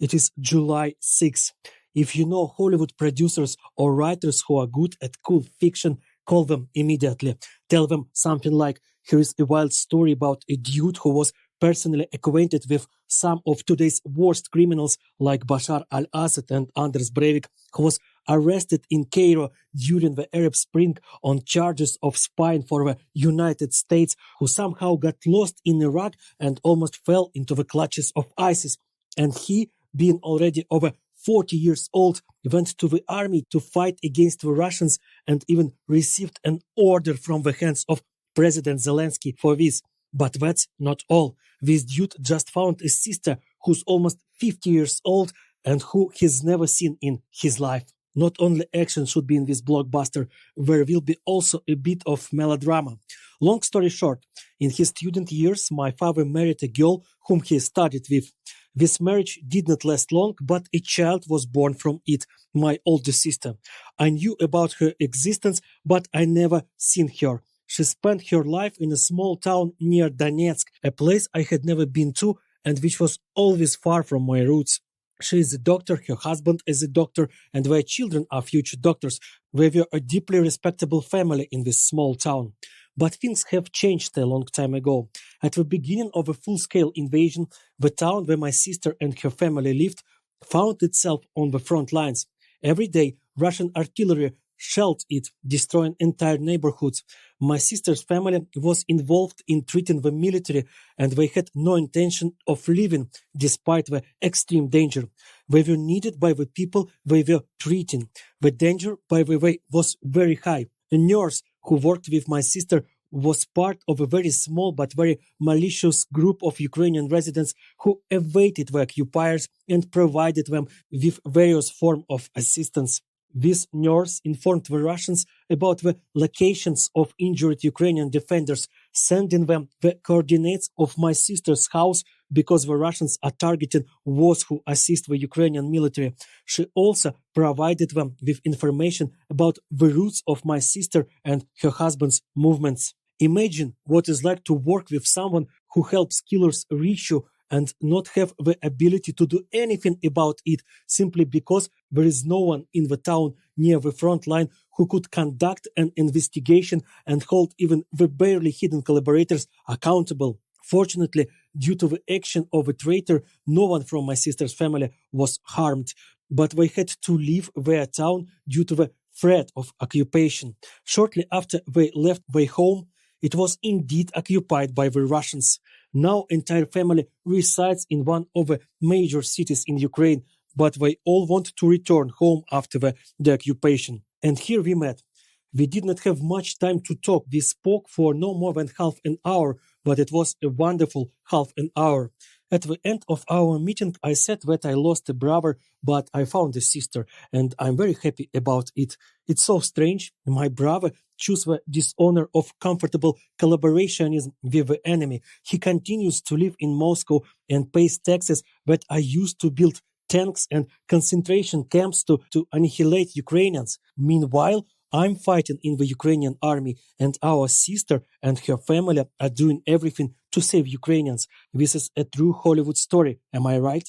It is July 6th. If you know Hollywood producers or writers who are good at cool fiction, call them immediately. Tell them something like, here is a wild story about a dude who was personally acquainted with some of today's worst criminals like Bashar al-Assad and Anders Breivik, who was arrested in Cairo during the Arab Spring on charges of spying for the United States, who somehow got lost in Iraq and almost fell into the clutches of ISIS. And he, being already over 40 years old, went to the army to fight against the Russians and even received an order from the hands of President Zelensky for this. But that's not all. This dude just found a sister who's almost 50 years old and who he's never seen in his life. Not only action should be in this blockbuster, there will be also a bit of melodrama. Long story short, in his student years, my father married a girl whom he studied with. This marriage did not last long, but a child was born from it, my older sister. I knew about her existence, but I never seen her. She spent her life in a small town near Donetsk, a place I had never been to and which was always far from my roots. She is a doctor, her husband is a doctor, and their children are future doctors. We were a deeply respectable family in this small town. But things have changed a long time ago. At the beginning of a full-scale invasion, the town where my sister and her family lived found itself on the front lines. Every day, Russian artillery shelled it, destroying entire neighborhoods. My sister's family was involved in treating the military, and they had no intention of leaving despite the extreme danger. They were needed by the people they were treating. The danger, by the way, was very high. A nurse who worked with my sister was part of a very small but very malicious group of Ukrainian residents who evaded the occupiers and provided them with various forms of assistance. This nurse informed the Russians about the locations of injured Ukrainian defenders, sending them the coordinates of my sister's house because the Russians are targeting those who assist the Ukrainian military. She also provided them with information about the routes of my sister and her husband's movements. Imagine what it's like to work with someone who helps killers reach you and not have the ability to do anything about it simply because there is no one in the town near the front line who could conduct an investigation and hold even the barely hidden collaborators accountable. Fortunately, due to the action of a traitor, no one from my sister's family was harmed, but they had to leave their town due to the threat of occupation. Shortly after they left their home, it was indeed occupied by the Russians. Now entire family resides in one of the major cities in Ukraine, but they all want to return home after the occupation. And here we met. We did not have much time to talk. We spoke for no more than half an hour, but it was a wonderful half an hour. At the end of our meeting, I said that I lost a brother, but I found a sister, and I'm very happy about it. It's so strange. My brother chose the dishonor of comfortable collaborationism with the enemy. He continues to live in Moscow and pays taxes that I used to build tanks and concentration camps to annihilate Ukrainians. Meanwhile, I'm fighting in the Ukrainian army, and our sister and her family are doing everything to save Ukrainians. This is a true Hollywood story. Am I right?